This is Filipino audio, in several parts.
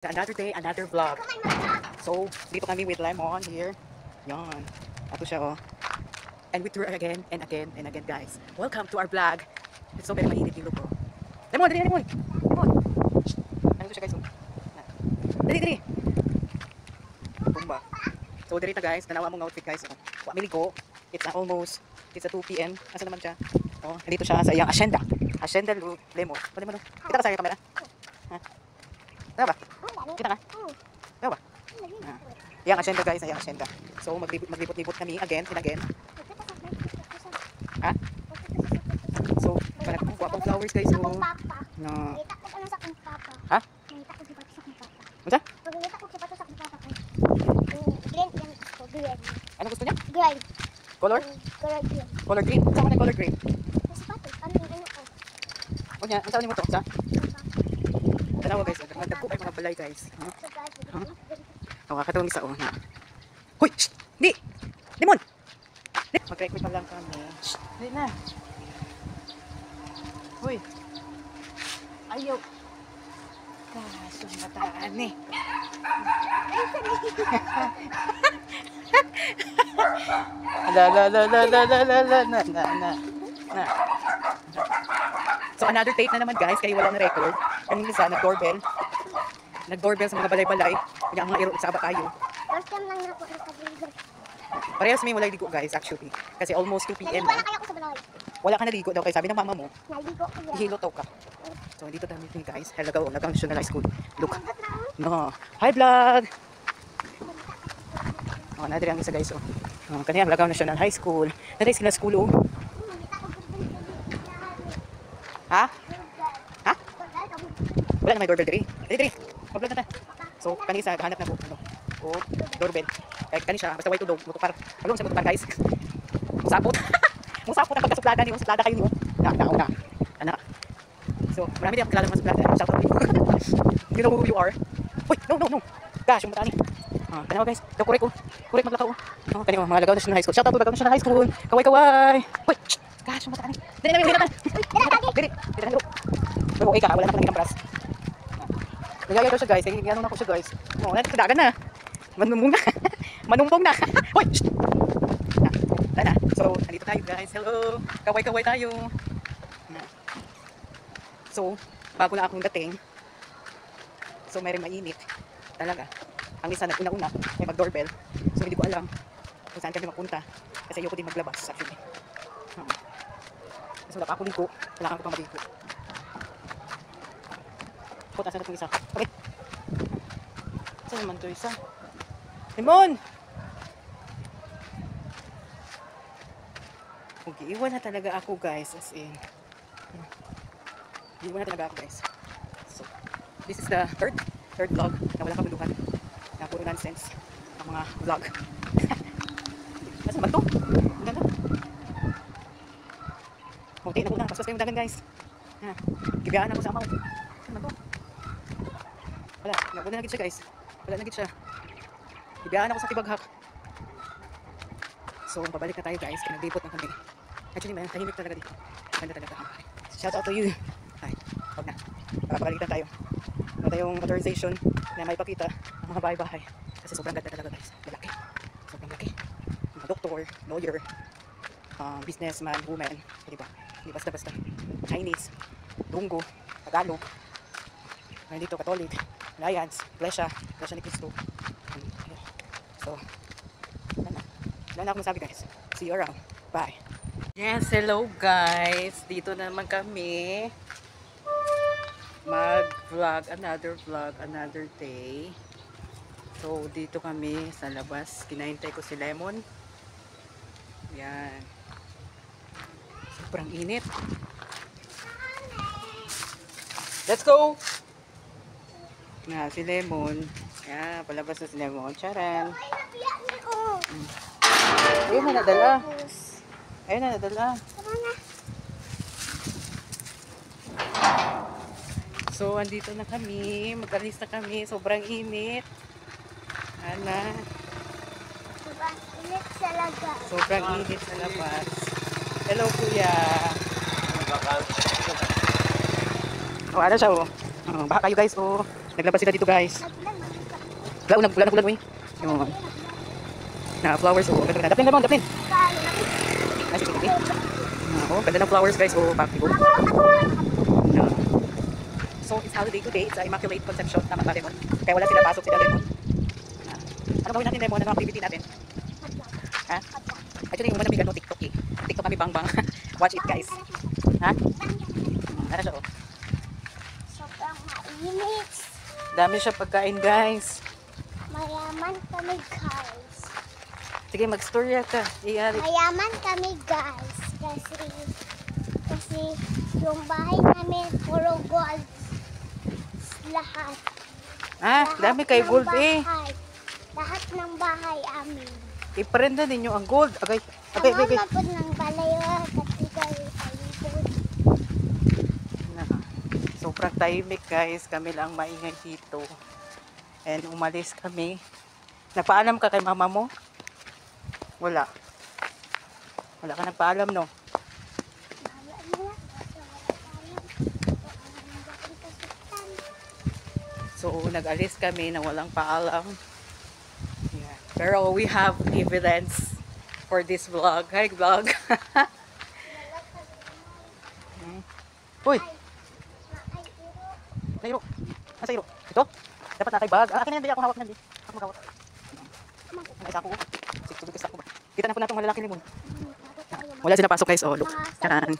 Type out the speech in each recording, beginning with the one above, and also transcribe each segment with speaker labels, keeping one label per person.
Speaker 1: Another day, another vlog. So, dito kami with Lemon here. Yan. Ato siya, oh. And we tour again and again and again, guys. Welcome to our vlog. It's so very mainit yung lupo. Lemon, dali, Lemon! Lemon! Ano siya, guys, oh. Dali, dali! Bumba. So, dali ta, guys. Tanawa mong outfit, guys. Oh. Miligo. It's it's a 2 p.m. Asa naman siya? Oh, dito siya sa iyang asyenda. Asyenda, Lemon. Pwede mo, no? Kita ka sa kamera? Ha? Tama ba? Kita ka? Tama ba? Yang asyenda, guys, yang asyenda. So maglibot-libot kami again and again. Ha? So kuha pang flowers, guys. So no. Ha? Ano? Ano gusto niya?
Speaker 2: Green.
Speaker 1: Color?
Speaker 2: Color green.
Speaker 1: Color green. Saan mo na color green?
Speaker 2: Ano
Speaker 1: O niya, ang saan mo to? Sa? Tanawa, guys. Nagdagko ay mga balay, guys. Oh, kakatawang isa, oh. Hoy! Shh! Di! Lemon! Mag-record pa lang kami. Shh! Di na. Hoy! Ayaw! Kaso mataan eh. Na. So another take na naman, guys, kayo wala na record. Kanina isa, nag-doorbell sa mga balay-balay. Kaya ang mga iro, isaba tayo.
Speaker 2: First time lang na po nakaligo.
Speaker 1: Parehas may walay ligo, guys, actually. Kasi almost 2 p.m.
Speaker 2: Naligo na kaya ako sa balay.
Speaker 1: Wala ka naligo daw, kaya sabi ng mama mo,
Speaker 2: Naligo ko yan.
Speaker 1: ihilo taw ka. So dito tayo, guys. Helagaw, Lagaw National High School. Look. No. Hi, vlog! Oh, nadiri ang isa, guys, oh. Kanina, Lagaw National High School. Nadiri sila school, oh. Ha? Ha? Wala na may doorbell diri. Diri. Mag-vlog na ta. So, kanisa hanap na ko ano. Oh, doorbell. Kaya kanisa basta way tudog mo par. Along sa mo par, guys. Musapot. Musapot ang pagkasuplada niyo, suplada kayo niyo. Na. Ana. So, marami din ang kilala mga suplada. Shout out to you. You know who you are. Uy, no. Gosh, yung matani. Kanawa, guys. Daw korek ko. Korek maglakaw. Oh, kanina mga Lagaw National High School. Shout out to Lagaw National High School. Kaway. Uy, gosh, yung matani. Dali na. Dili na dilo. Okay ka, wala na pang kampras. Nagaya daw siya, guys. Kaya ano na ko siya, guys. Oh, nagkadagan na. Manumbong na. Hoy! Na. So, andito tayo, guys. Hello. Kaway tayo. So, bago na akong dating. So, mayroong mainit. Talaga. Ang isa nag-una-una, may mag-doorbell. So, hindi ko alam kung saan kami magpunta. Kasi ayoko din maglabas, actually. So, wala pa ako ligo. Kailangan ko pang maligo. Puta, saan itong isa? Okay. Saan naman ito isa? Lemon! Okay, iwan na talaga ako, guys. As in. Iwan na talaga ako, guys. So, this is the third vlog na wala kabuluhan. Na puro nonsense. Ang mga vlog. Saan naman ito? Ang ganda. Munti na po na. Paspas kayong dagan, guys. Gibiyaan ako sa amaw. Saan naman ito? Wala. Naguna na gid siya, guys. Wala na gid siya. Gibiyaan ako sa tibaghak. So, pabalik na tayo, guys. Kinag-dipot na kami. Actually, may tahimik talaga dito. Ganda talaga. Shout out to you. Ay, huwag na. Pabalik na tayo. Wala tayong authorization na may pakita ang mga bahay-bahay. Kasi sobrang ganda talaga, guys. Malaki. Sobrang laki. Mga doktor, lawyer, businessman, woman. Diba? Hindi basta-basta. Chinese, Dungo, Tagalog. Ngayon dito, Catholic, Alliance, Iglesia ni Cristo. So, wala na akong masabi, guys. See you around. Bye. Yes, hello, guys. Dito naman kami. Mag-vlog, another day. So, dito kami sa labas. Kinahintay ko si Lemon. Yan. Sobrang init. Let's go! Si Lemon. Palabas na si Lemon. Charan. Ayun na nadala. So, andito na kami. Mag-alis na kami. Sobrang init. Sobrang init sa labas. Hello, kuya. Ano siya, oh. Baka kayo, guys, oh. Naglabas sila dito guys. Wala na ulan uy. Yun. Na flowers oh. Ganda na. Daplin lemon, daplin. Nice to meet you. Oh, ganda ng flowers guys. Oh, papi ko. So, it's holiday today. It's Immaculate Conception. Tama ba, Lemon? Kaya wala sila pasok sila, Lemon. Ano gawin natin, Lemon? Ano activity natin? Ha? Actually, yung mga nabigan mo, TikTok eh. TikTok kami bang. Watch it, guys. Ha? Ano siya, oh?
Speaker 2: Sobrang mainit.
Speaker 1: Dami siya pagkain, guys.
Speaker 2: Mayaman kami, guys.
Speaker 1: Sige, mag-storya ka. Iyari.
Speaker 2: Mayaman kami, guys. Kasi yung bahay namin puro gold. Lahat.
Speaker 1: Ah, dami kay
Speaker 2: ng
Speaker 1: gold eh.
Speaker 2: bahay. Lahat ng bahay amin.
Speaker 1: I-prenda ninyo ang gold. Agay,
Speaker 2: Ang
Speaker 1: agay, agay.
Speaker 2: mama po ng balayo katigay palibot.
Speaker 1: Sobrang tahimik guys. Kami lang maingay dito. And umalis kami. Nagpaalam ka kay mama mo? Wala. Wala ka nagpaalam, no? So, nag-alis kami na walang paalam. Yeah. Pero we have evidence for this vlog. Hi, vlog. Uy! Nairo. Nasa iro. Ito? Dapat na kay bag. Akin na hindi ako hawak na. Ako magawak. Ang isa ko. Sige, ako ba? Kita na po natong malalaki limon. Wala sila pasok guys. Oh, look. Charan.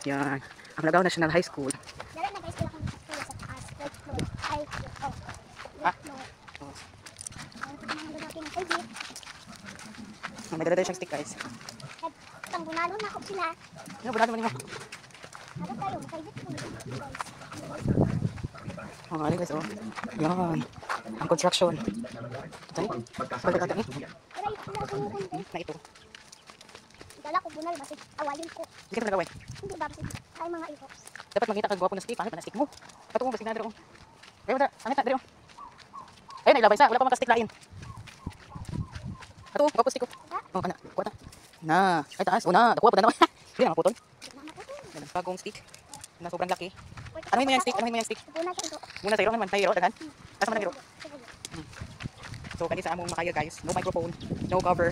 Speaker 1: Yan. Ang Lagaw National High School.
Speaker 2: Dala na guys kaya kung sa taas. Ay,
Speaker 1: Ha? May dala siyang stick guys.
Speaker 2: Tangbunalo na ako sila.
Speaker 1: Ano ba naman mo?
Speaker 2: Ano tayo? Makaibit ko guys.
Speaker 1: Oh, ali guys, oh. Yan. Ang construction. Tani? Pagkakata ni?
Speaker 2: Pero ito na ako yung
Speaker 1: Na ito.
Speaker 2: dala ko bunal basig awalin ko.
Speaker 1: Hindi ka nagawin.
Speaker 2: Hindi ba basig ay mga ito.
Speaker 1: Dapat makita kang gwapo na stick. Pangit na stick mo. Patungo basig na dito. Ayun na. Pangit na dito. Ayun na ilabay sa. Wala pa makastick lain. Ato, gwapo stick ko. Oh, kana. Kuha ta. Na. Ay taas. O na. Dakuha pa na naman. Hindi na maputol. Yan ang bagong stick. Na sobrang laki. Anuhin mo yung stick. Anuhin mo yung stick.
Speaker 2: Bunal ko ito.
Speaker 1: Muna sa iro naman. Tayo, dagan. Nasa man ang iro. So, kanisa among makaya guys. No microphone. No cover.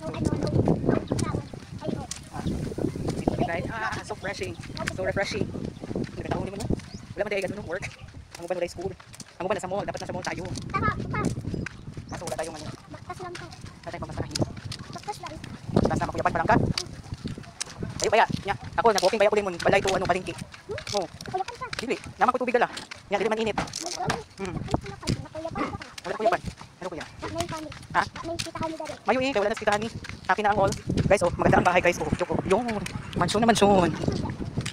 Speaker 2: No ano no. Ay oh.
Speaker 1: Right? So refreshing. So refreshing. Nagkataon mo no? Wala man tayo ganun work. Ang uban wala school. Ang uban nasa mall. Dapat nasa mall tayo.
Speaker 2: Tama pa.
Speaker 1: Kaso wala tayong ano.
Speaker 2: Baktas lang ka.
Speaker 1: Wala tayong pamasahin.
Speaker 2: Baktas lang.
Speaker 1: Tapos na makuyapan parang ka. Ayo kaya. Nya. Ako nag-walking kaya ko din mo. Balay to ano palengke. Oh.
Speaker 2: Kuyapan ka.
Speaker 1: Dili. Naman ko tubig dala. Nya dili man init.
Speaker 2: Hmm. Nakuyapan ka.
Speaker 1: Wala kuyapan. Ano kuya?
Speaker 2: May kami.
Speaker 1: Ha?
Speaker 2: May kita kami dali.
Speaker 1: Mayo eh. Kaya wala na sikitahan ni. Akin na ang hall. Guys oh. Maganda ang bahay guys oh. Joko. Yung. Mansyon na mansyon.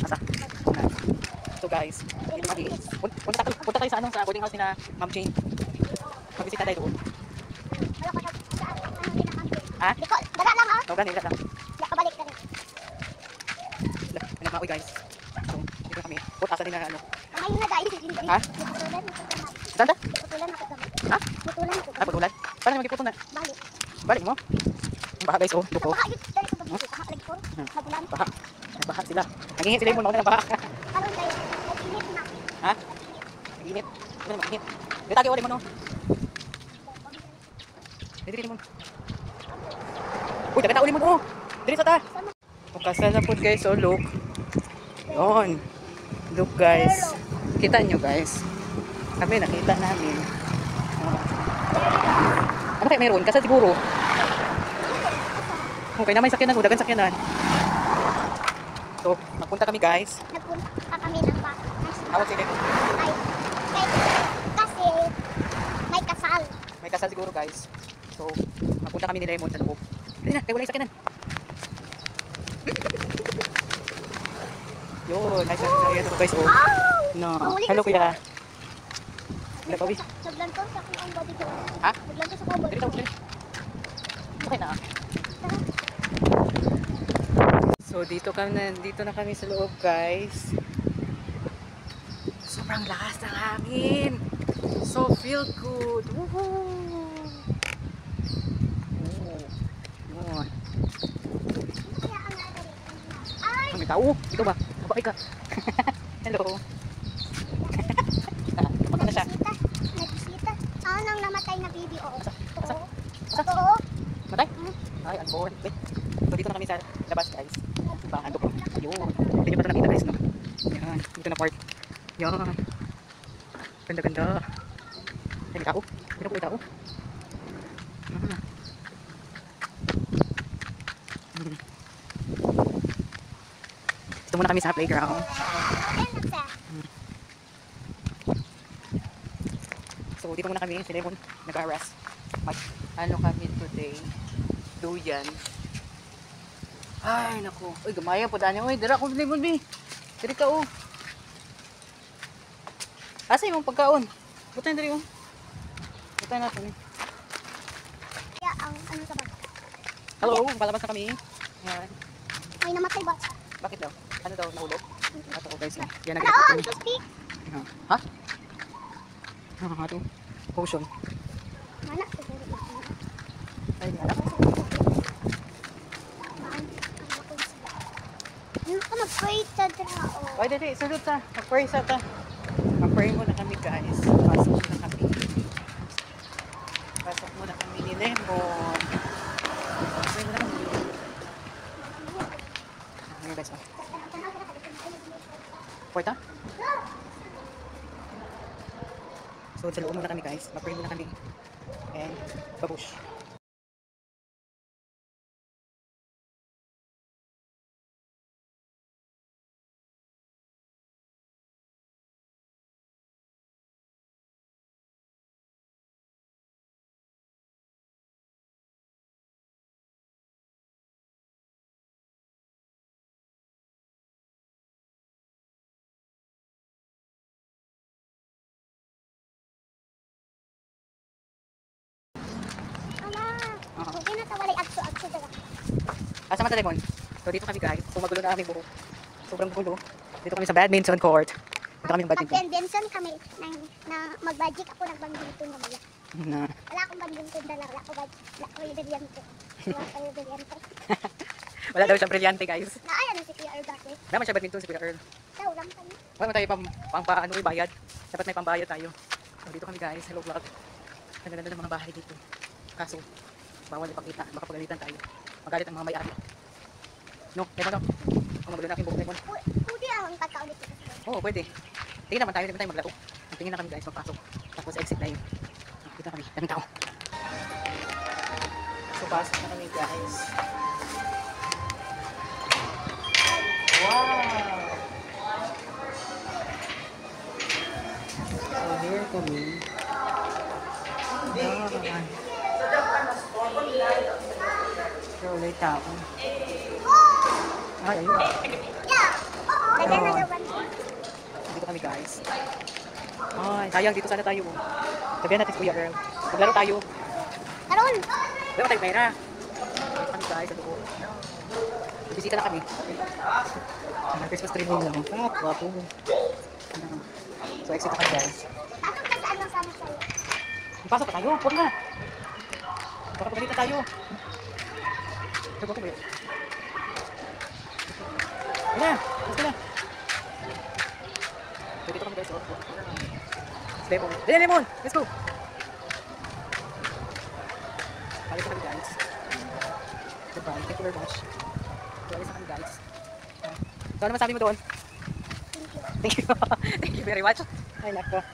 Speaker 1: Asa? So guys. Dito kami. Punta tayo sa ano sa boarding house ni na Ma'am Jane. Magbisita tayo doon. Ha?
Speaker 2: Diko, dala lang ah.
Speaker 1: So ganun lang.
Speaker 2: Nakabalik ka na.
Speaker 1: Pinagmaoy guys. So, dito kami. Asa din na ano.
Speaker 2: Ngayon na dahil hindi.
Speaker 1: Ha?
Speaker 2: Putulan ako gamay.
Speaker 1: Saan ta?
Speaker 2: Putulan ako gamay.
Speaker 1: Ha?
Speaker 2: Putulan ako
Speaker 1: Ah,
Speaker 2: gamay.
Speaker 1: pagkulan. Paano nyo magkiputo na?
Speaker 2: Balik.
Speaker 1: Balik mo. Ang baha guys, oh. Duko.
Speaker 2: Baka yun, dali ko ba? Baka lagi ko. Magulan.
Speaker 1: Baha. Ang baha sila. Nangingi sila yung mga ng baha.
Speaker 2: Ano tayo? Nag-init na.
Speaker 1: Ha? Naginit. Ano naman, naginit. Dito tayo ulit mo, no? Dito mo. Uy, dagat ulit mo, oh. Dito sa ta. Kasal na po guys, oh, look. Yun. Look guys. Kita nyo guys. Kami nakita namin. Ano kaya meron? Kasal siguro. Okay na may sakyanan. Dagan sakyanan. So, magpunta kami guys.
Speaker 2: Nagpunta kami ng baka.
Speaker 1: Awag sila.
Speaker 2: Ay, kasi may kasal.
Speaker 1: May kasal siguro guys. So, magpunta kami ni Lemon sa loob. Dali na, kaya wala yung sakyanan. Yun, nice na guys. Oh. No. Hello kuya. Wala pa,
Speaker 2: Naglantaw sa kung ang body ko.
Speaker 1: Ha?
Speaker 2: Naglantaw sa kung ang body
Speaker 1: Dito
Speaker 2: ko.
Speaker 1: tayo. Okay na. So dito na kami sa loob guys. Sobrang lakas ng hangin. So feel good. Woohoo! Oh.
Speaker 2: Ay!
Speaker 1: Ang tao. Ito ba? Babae ka. Hello. Basta.
Speaker 2: Oo.
Speaker 1: Matay? Ay, unborn. Wait. So, dito na kami sa labas, guys. Diba, ando ko. Yun. Hindi nyo pa ito nakita, guys, no? Yan. Dito na part. Yan. Ganda-ganda. Ay, may tao. Hindi na po may tao. Ah. Dito muna kami sa playground.
Speaker 2: Ayan na siya.
Speaker 1: So, dito muna kami. Si Lemon nag-arrest.
Speaker 3: Ano kami today? Duyan. Ay, naku. Uy, gamaya po dani. Uy, dira ko limon, bi. Diri ka, oh. Asa yung pagkaon? Butay diri, oh. Butay natin, eh.
Speaker 2: Kaya ang ano sa bata.
Speaker 1: Hello, palabas na kami. Yan.
Speaker 2: May namatay ba?
Speaker 1: Bakit daw? Ano daw, nahulog? Ito ko, guys. Yan,
Speaker 2: Oo,
Speaker 1: nag-isip
Speaker 2: ito speak.
Speaker 1: Ha? Ah, ito. Potion.
Speaker 2: Mana siguro ito.
Speaker 1: Ay, hindi alam.
Speaker 2: Ano ka mag-pray sa drao?
Speaker 1: Ay, dali, salute ta. Mag-pray sa ta. Mag-pray muna kami, guys. Pasok muna kami. Pasok muna kami ni Lemon. Pray muna kami. Ano, guys, oh. Porta? So, sa loob muna kami, guys. Mag-pray muna kami. And, babush.
Speaker 2: Ala, hindi na tawalay agso-agso dala.
Speaker 1: Asa man Lemon? So, dito kami, guys. So, magulo na aming buhok. Sobrang gulo. Dito kami sa badminton court. Dito kami ng badminton.
Speaker 2: Mag-Benson kami na mag-budget ako ng badminton na maya.
Speaker 1: Na,
Speaker 2: Wala akong badminton dala, wala ko budget. Wala ko yung brilyante. Wala ko yung brilyante.
Speaker 1: wala daw siyang brilyante, guys.
Speaker 2: Naaya na si Kuya Earl dati.
Speaker 1: Naman siya badminton si Kuya Earl.
Speaker 2: Daw lang kami.
Speaker 1: Wala mo tayo paano ibayad. Dapat may pambayad tayo. So, dito kami, guys. Hello, vlog. Ang ganda ng mga bahay dito. Kaso, bawal ipakita. Baka pagalitan tayo. Magalit ang mga may-ari. No, Lemon, no? Kung magulo na aking buhok, Lemon.
Speaker 2: Pwede ang pagkaulit ko.
Speaker 1: Oo, pwede. Tingin naman tayo maglaro. Tingin na kami, guys, magpasok. Tapos exit na yun. Dito na kami. Daming tao. So, pasok na kami, guys. Wow! So, here kami. Yan. So, ulit tao. Ay, ayun.
Speaker 2: Kaya na daw ba?
Speaker 1: Dito kami, guys. Ay, sayang, dito sana tayo. Sabihan natin si Kuya Earl. Maglaro tayo.
Speaker 2: Karon!
Speaker 1: Wala tayo pera. Dito kami, guys, sa loob. Bisita na kami. Christmas tree mo lang. Ah, wapo. So, exit na kami, guys.
Speaker 2: Pasok ka saan lang sama sa'yo?
Speaker 1: Pasok pa tayo. Huwag na. Baka pagalitan tayo. Huwag ko ba yun? Ayun na. Gusto na. So, dito kami, guys. Lemon. Dali, Lemon! Let's go! Balik na kami, guys. Goodbye. Thank you very much. Balik na kami, guys. So, ano masabi mo doon? Thank you. Thank you very much. Ay, nako.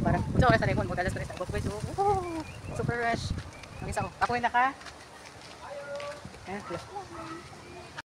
Speaker 1: Parang, unsa oras sa Lemon? Mag-alas 3 sa Bukwe. Super rush. Ang isa ko. Ako yung naka. Ayan,